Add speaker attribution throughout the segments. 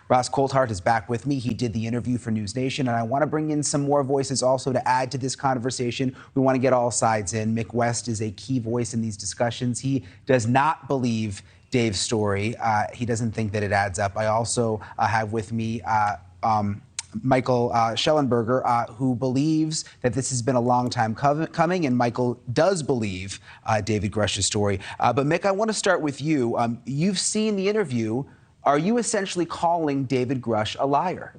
Speaker 1: Ross Coulthart is back with me. He did the interview for NewsNation, and I want to bring in some more voices also to add to this conversation. We want to get all sides in. Mick West is a key voice in these discussions. He does not believe Dave's story. He doesn't think that it adds up. I also have with me Michael Shellenberger, who believes that this has been a long time coming, and Michael does believe David Grusch's story. But Mick, I want to start with you. You've seen the interview. Are you essentially calling David Grusch a liar?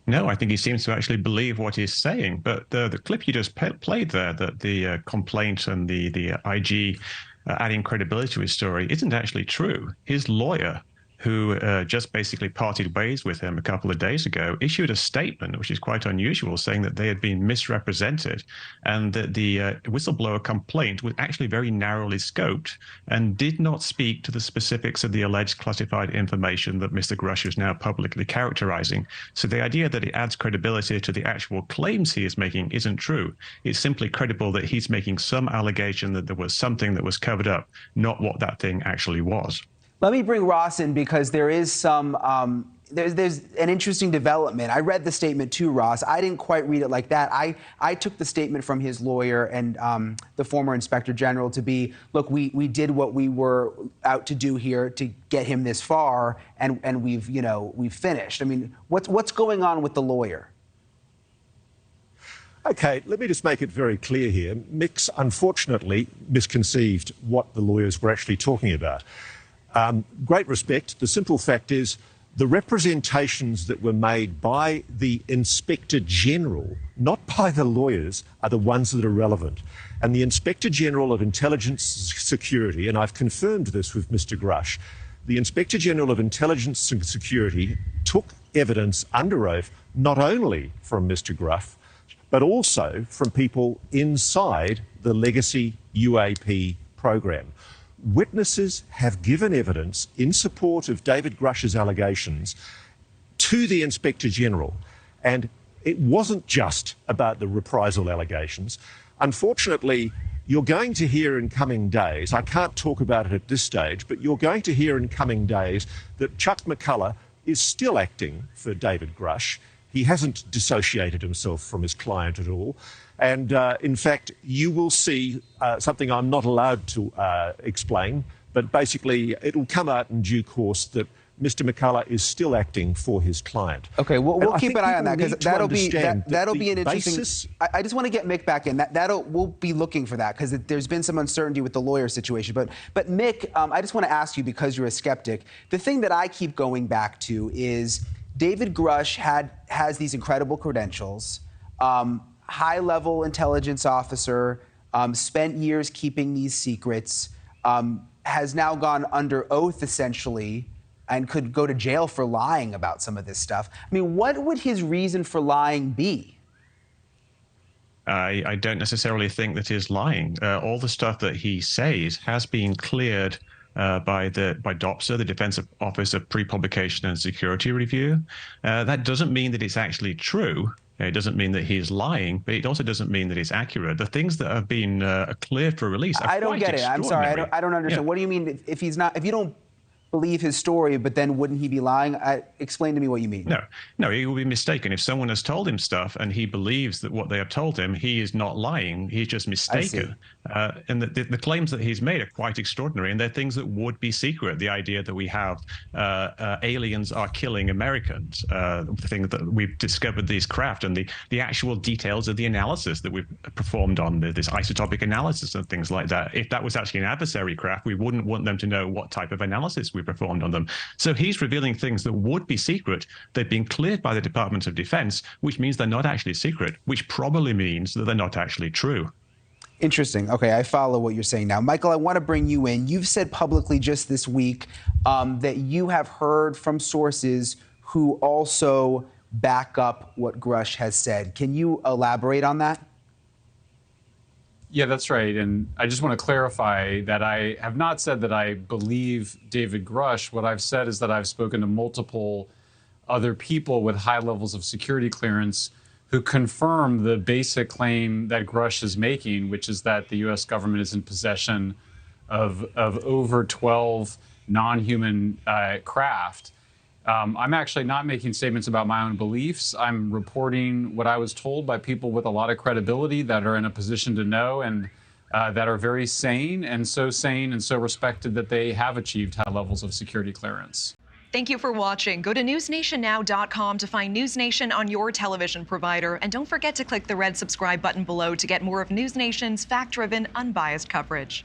Speaker 2: No, I think he seems to actually believe what he's saying. But the clip you just played there, the complaint and the IG adding credibility to his story, isn't actually true. His lawyer, who just basically parted ways with him a couple of days ago, issued a statement, which is quite unusual, saying that they had been misrepresented and that the whistleblower complaint was actually very narrowly scoped and did not speak to the specifics of the alleged classified information that Mr. Grusch is now publicly characterizing. So the idea that it adds credibility to the actual claims he is making isn't true. It's simply credible that he's making some allegation that there was something that was covered up, not what that thing actually was.
Speaker 1: Let me bring Ross in because there is some, there's an interesting development. I read the statement too, Ross. I didn't quite read it like that. I took the statement from his lawyer and the former inspector general to be, look, we did what we were out to do here to get him this far, and we've finished. I mean, what's going on with the lawyer?
Speaker 3: Okay, let me just make it very clear here. Mick's unfortunately misconceived what the lawyers were actually talking about. Great respect. The simple fact is the representations that were made by the Inspector General, not by the lawyers, are the ones that are relevant. And the Inspector General of Intelligence Security, and I've confirmed this with Mr. Grusch, the Inspector General of Intelligence and Security took evidence under oath not only from Mr. Grusch, but also from people inside the legacy UAP program. Witnesses have given evidence in support of David Grusch's allegations to the Inspector General, and it wasn't just about the reprisal allegations. Unfortunately, you're going to hear in coming days, I can't talk about it at this stage, but you're going to hear in coming days that Chuck McCullough is still acting for David Grusch. He hasn't dissociated himself from his client at all. And in fact, you will see something I'm not allowed to explain, but basically it'll come out in due course that Mr. McCullough is still acting for his client.
Speaker 1: Okay, we'll keep an eye on that because that'll be an interesting. I just want to get Mick back in. We'll be looking for that because there's been some uncertainty with the lawyer situation. But Mick, I just want to ask you because you're a skeptic. The thing that I keep going back to is David Grusch has these incredible credentials. High-level intelligence officer, spent years keeping these secrets, has now gone under oath, essentially, and could go to jail for lying about some of this stuff. I mean, what would his reason for lying be?
Speaker 2: I don't necessarily think that he's lying. All the stuff that he says has been cleared by DOPSA, the Defense Office of Pre-Publication and Security Review. That doesn't mean that it's actually true. It doesn't mean that he's lying, but it also doesn't mean that it's accurate. The things that have been cleared for release are
Speaker 1: I don't get it. I'm sorry. I don't understand.
Speaker 2: Yeah.
Speaker 1: What do you mean if you don't believe his story, but then wouldn't he be lying? Explain to me what you mean.
Speaker 2: No, he will be mistaken. If someone has told him stuff and he believes that what they have told him, he is not lying. He's just mistaken. And the claims that he's made are quite extraordinary, and they're things that would be secret. The idea that we have aliens are killing Americans, the thing that we've discovered these craft, and the actual details of the analysis that we've performed on this isotopic analysis and things like that. If that was actually an adversary craft, we wouldn't want them to know what type of analysis we performed on them. So he's revealing things that would be secret. They've been cleared by the Department of Defense, which means they're not actually secret, which probably means that they're not actually true.
Speaker 1: Interesting. Okay, I follow what you're saying now. Michael, I want to bring you in. You've said publicly just this week that you have heard from sources who also back up what Grusch has said. Can you elaborate on that?
Speaker 4: Yeah, that's right. And I just want to clarify that I have not said that I believe David Grusch. What I've said is that I've spoken to multiple other people with high levels of security clearance who confirm the basic claim that Grusch is making, which is that the U.S. government is in possession of over 12 non-human craft. I'm actually not making statements about my own beliefs. I'm reporting what I was told by people with a lot of credibility that are in a position to know and that are very sane and so respected that they have achieved high levels of security clearance.
Speaker 5: Thank you for watching. Go to newsnationnow.com to find NewsNation on your television provider. And don't forget to click the red subscribe button below to get more of NewsNation's fact-driven, unbiased coverage.